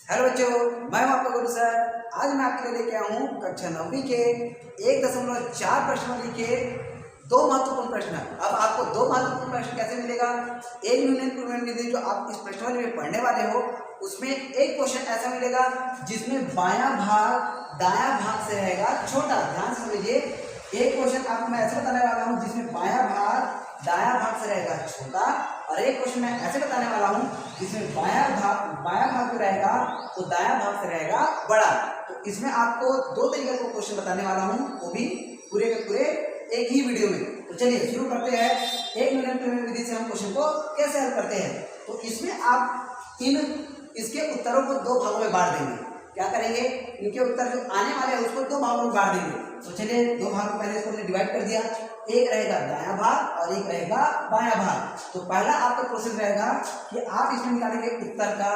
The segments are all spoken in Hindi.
हेलो बच्चों, मैं हूं आपका गुरु सर। आज मैं आपके लिए लेके आया हूं कक्षा 9वीं के 1.4 प्रश्नों के दो महत्वपूर्ण प्रश्न। अब आपको दो महत्वपूर्ण प्रश्न कैसे मिलेगा? एक यूनियन विधि जो आप इस प्रश्नावली में पढ़ने वाले हो, उसमें एक क्वेश्चन ऐसा मिलेगा जिसमें बायां भाग दायां भाग से रहेगा छोटा। ध्यान से समझिए, एक क्वेश्चन आपको मैं ऐसे बताने वाला हूँ जिसमें बायां भाग दायां भाग से रहेगा छोटा, और एक क्वेश्चन मैं ऐसे बताने वाला हूँ जिसमें बायां भाग जो रहेगा वो दायां भाग से रहेगा बड़ा। तो इसमें आपको दो तरीके का क्वेश्चन बताने वाला हूँ, वो भी पूरे के पूरे एक ही वीडियो में। तो चलिए शुरू करते हैं। एक यूनियन विधि से हम क्वेश्चन को कैसे हल करते हैं। तो इसमें आप इसके उत्तरों को दो भागों में बांट देंगे। क्या करेंगे? इनके उत्तर जो आने वाले हैं उसको दो भागों में बांट देंगे। तो चलिए दो भाग में पहले इसको हमने डिवाइड कर दिया। एक रहेगा दायां भाग और एक रहेगा बायां भाग। तो पहला आपका प्रोसेस रहेगा कि आप इसमें निकालेंगे उत्तर का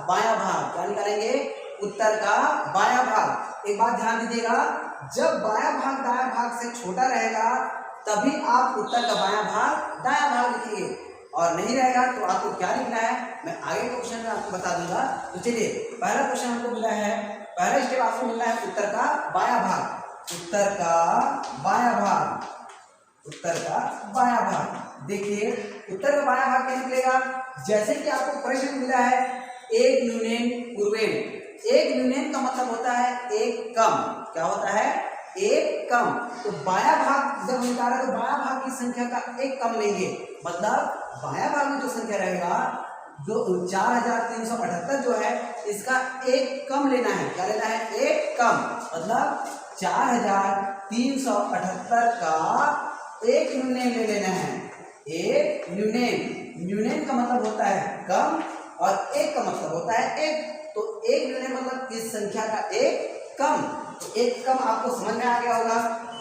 बायां भाग। क्या निकालेंगे? उत्तर का बायां भाग। एक बात ध्यान दीजिएगा, जब बायां भाग दायां भाग से छोटा रहेगा तभी आप उत्तर का बायां भाग दायां भाग लिखिए, और नहीं रहेगा तो आपको क्या लिखना है मैं आगे के क्वेश्चन में आपको बता दूंगा। तो चलिए पहला क्वेश्चन हमको मिला है, पहला स्टेप आपको मिलना है उत्तर का बायां भाग। उत्तर का बायां भाग, उत्तर का बायां भाग। देखिए उत्तर का बायां भाग क्या निकलेगा? जैसे कि आपको प्रश्न मिला है एक न्यूनेन पूर्वेण। एक न्यूनेन का मतलब होता है एक कम। क्या होता है? एक कम। तो बायां भाग जब निकाला तो बायां भाग की संख्या का एक कम लेंगे, मतलब बायां भाग में जो संख्या रहेगा जो 4378 जो है इसका एक कम लेना है। क्या लेना है? एक कम। मतलब 4378 का एक न्यूनेन ले लेना है। एक न्यूनेन का मतलब होता है कम और एक का मतलब होता है एक। तो एक न्यूनेन मतलब इस संख्या का एक कम। तो एक कम आपको समझ में आ गया होगा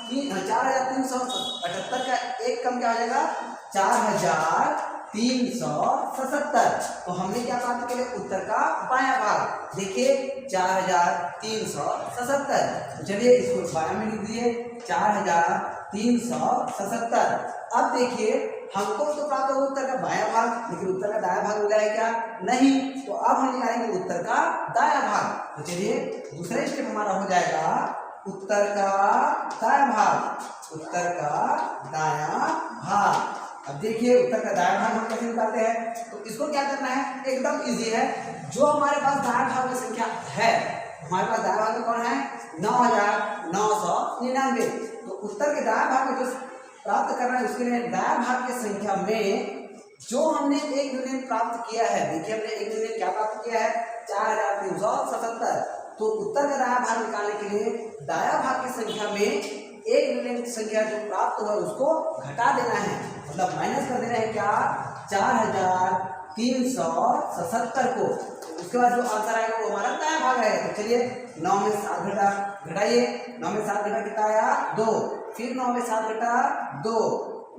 कि 4378 का एक कम क्या हो जाएगा? 4377। तो हमने क्या प्राप्त किया? उत्तर का बायां भाग। देखिए 4377। तो चलिए इसको बायां में लिख दिए 4377। अब देखिए हमको तो प्राप्त होगा उत्तर का बायां भाग, लेकिन उत्तर का दायां भाग मिला है क्या? नहीं। तो अब हम निकालेंगे उत्तर का दायां भाग। तो चलिए दूसरा स्टेप हमारा हो जाएगा उत्तर का दायां भाग। उत्तर का दायां भाग। अब देखिए उत्तर का दायां भाग हम कैसे निकालते हैं। तो इसको क्या करना है? एकदम इजी है। जो हमारे पास दायां भाग में संख्या है, हमारे पास दायां भाग में कौन है? 9999। तो उत्तर के दायां भाग में जो प्राप्त करना है उसके लिए दायां भाग की संख्या में जो हमने एक यूनियन प्राप्त किया है, देखिए हमने एक यूनियन क्या प्राप्त किया है? 4377। तो उत्तर का दायां भाग निकालने के लिए दायां भाग की संख्या में एक यूनियन की संख्या जो प्राप्त हुआ उसको घटा देना है, मतलब माइनस कर देना है। क्या? 4377 को। उसके बाद जो आंसर आएगा वो हमारा दायां भाग रहेगा। तो चलिए 9 में 7 घटाइए। 9 में 7 घटा कितना आया? 2। फिर 9 में 7 घटा 2।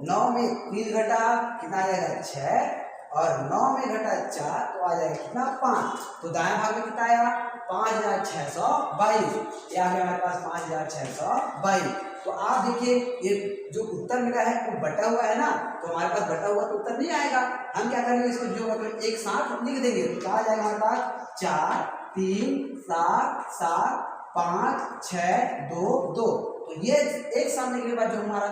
9 में 3 घटा कितना आ जाएगा? 6। और 9 में घटा 4 तो आ जाएगा कितना? 5। तो दायां भाग में कितना आया? 5622। ये आ गया हमारे पास 5622। तो आप देखिए ये जो उत्तर मिला है वो बटा हुआ है ना, तो हमारे पास बटा हुआ तो उत्तर नहीं आएगा। हम क्या करेंगे? इसको जो मतलब एक साथ लिख देंगे। तो क्या आ जाएगा हमारे पास? 4 3 7 7 5 6 2 2। तो ये एक साथ लिखने के बाद जो हमारा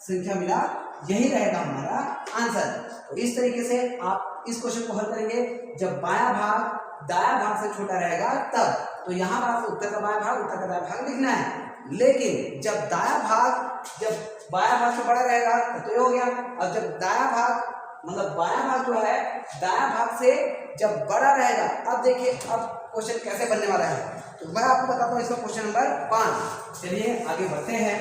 संख्या मिला यही रहेगा हमारा आंसर। तो इस तरीके से आप इस क्वेश्चन को हल करेंगे जब बायां भाग दायां भाग से छोटा रहेगा तब। तो यहाँ पर आपको उत्तर का बायां भाग उत्तर का दायां भाग लिखना है, लेकिन जब दायां भाग जब बायां भाग से बड़ा रहेगा तो ये हो गया। अब जब दायां भाग मतलब बायां भाग जो है दायां भाग से जब बड़ा रहेगा, अब देखिए अब क्वेश्चन कैसे बनने वाला है। तो मैं आपको बताता हूँ इसका क्वेश्चन नंबर 5। चलिए आगे बढ़ते हैं।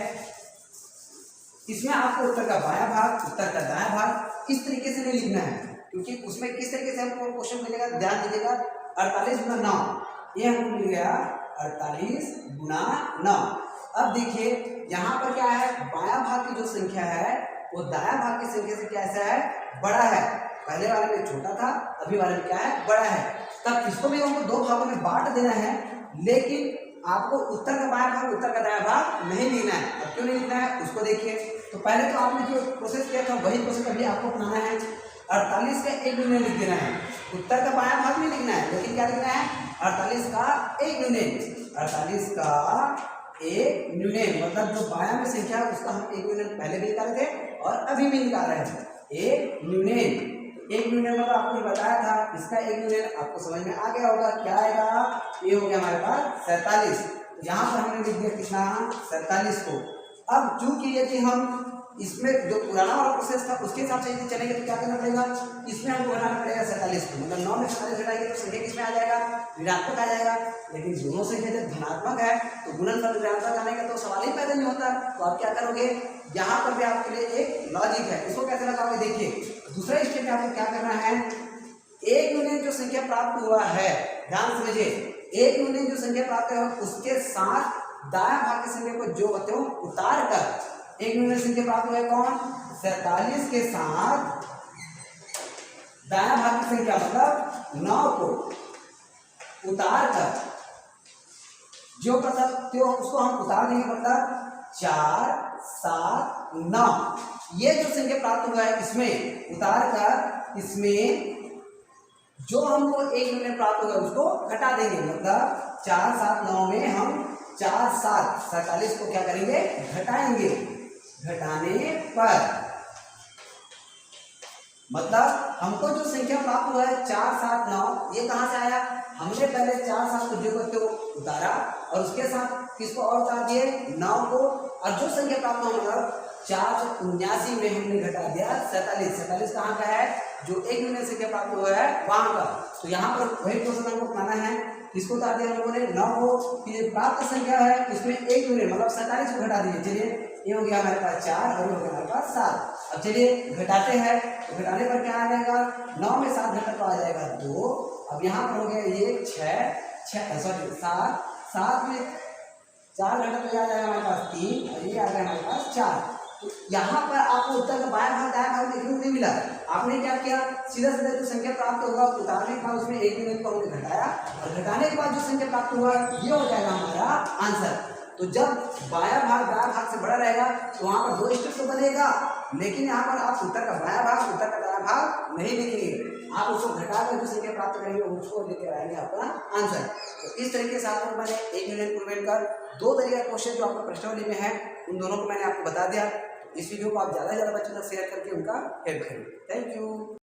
इसमें आपको उत्तर का बायां भाग उत्तर का दायां भाग इस तरीके से नहीं लिखना है, क्योंकि उसमें किस तरीके से हमको क्वेश्चन मिलेगा ध्यान दीजिएगा। 48 गुना 9 ये हमको मिल गया 48 गुना 9। अब देखिए यहाँ पर क्या है? बायां भाग की जो संख्या है वो दायां भाग की संख्या से कैसा है? बड़ा है। पहले वाले में छोटा था, अभी वाले में क्या है? बड़ा है। तब इसको भी हमको दो भागों में बांट देना है, लेकिन आपको उत्तर का बायां भाग उत्तर का दायां भाग नहीं लिखना है। अब क्यों नहीं लिखना है उसको देखिए। तो पहले तो आपने जो प्रोसेस किया था वही प्रोसेस अभी आपको अपनाना है। 48 का एक यूनियन लिख देना है। उत्तर का बायां भाग नहीं लिखना है, लेकिन क्या लिखना है? 48 का एक यूनियन, 48 का एक यूनियन, मतलब जो बायां में संख्या है उसका हम एक यूनियन पहले भी निकाले थे और अभी भी निकाल रहे हैं। एक यूनियन, एक यूनियन मतलब आपको बताया था, इसका एक यूनियन आपको समझ में आ गया होगा, क्या आएगा, ये हो गया हमारे पास 47। यहाँ पर हमने लिख दिया कितना, 47 को। अब चूंकि यदि हम इसमें जो पुराना वाला प्रोसेस था उसके हिसाब से यदि चलेंगे तो क्या करना पड़ेगा, इसमें हमको घटाना पड़ेगा 47 को, मतलब 9 में 47 घटाएंगे तो संख्या किसमें आ जाएगा, ऋणात्मक आ जाएगा। लेकिन दोनों संख्या जब धनात्मक है तो गुणनफल ऋणात्मक आने का तो सवाल ही पैदा नहीं होता। तो आप क्या करोगे, यहाँ पर भी आपके लिए एक लॉजिक है, इसको कैसे लगाओगे देखिए। दूसरा स्टेप में आपको क्या करना है, एक यूनियन जो संख्या प्राप्त हुआ है, ध्यान समझिए, एक यूनियन जो संख्या प्राप्त है उसके साथ दायां भाग की संख्या को जो होते हो उतार कर, एक यूनियन संख्या प्राप्त हुआ है कौन, 47 के साथ दायां भाग की संख्या मतलब 9 को उतार कर जो मतलब जो उसको हम उतार देंगे, मतलब 4 7 9, ये जो संख्या प्राप्त हुआ है इसमें उतार कर इसमें जो हमको एक यूनियन प्राप्त हुआ है उसको घटा देंगे, मतलब 4 7 9 में हम 4 7 47 को क्या करेंगे, घटाएंगे। घटाने पर मतलब हमको जो संख्या प्राप्त हुआ है 4 7 9, ये कहां से आया, हमने पहले 4 7 को जो करते हो उतारा और उसके साथ किसको और उतार दिए, 9 को, और जो संख्या प्राप्त हुआ मतलब 479 में हमने घटा दिया 47। 47 कहाँ का है, जो एक यूनियन संख्या प्राप्त हुआ है वहां का। तो यहाँ पर वही क्वेश्चन हमको बनाना है, किसको उतार दिया हम लोगों ने, 9 को, कि प्राप्त संख्या है उसमें एक यूनियन मतलब 47 को घटा दीजिए। चलिए ये हो गया हमारे पास 4 और ये हो गया हमारे पास 7। अब चलिए घटाते हैं, तो घटाने पर क्या आ जाएगा, 9 में 7 घटा तो आ जाएगा 2। अब यहाँ पर हो गया ये 6 सॉरी 7, 7 में 4 घटा तो आ जाएगा हमारे पास 3 और ये आ गया हमारे पास 4। तो यहाँ पर आपको उत्तर का बायां भाग दायां भाग देखने को नहीं मिला, आपने क्या किया, सीधा सीधा जो संख्या प्राप्त होगा उतारने के बाद उसमें एक यूनिट को हमने घटाया और घटाने के बाद जो संख्या प्राप्त हुआ ये हो जाएगा हमारा आंसर। तो जब बायां भाग दायां भाग से बड़ा रहेगा तो वहाँ पर 2 स्टेप तो बनेगा, लेकिन यहाँ पर आप उत्तर का बायां भाग उत्तर का दायां भाग नहीं लिखेंगे, आप उसको घटाकर जो संख्या प्राप्त करेंगे उसको लेकर आएंगे अपना आंसर। तो इस तरीके से आपको मैंने एक यूनियन इम्प्रूवमेंट का 2 तरीके का क्वेश्चन जो आपका प्रश्नावली में है उन दोनों को मैंने आपको बता दिया। इस वीडियो को आप ज़्यादा से ज़्यादा बच्चों तक शेयर करके उनका हेल्प करें। Thank you.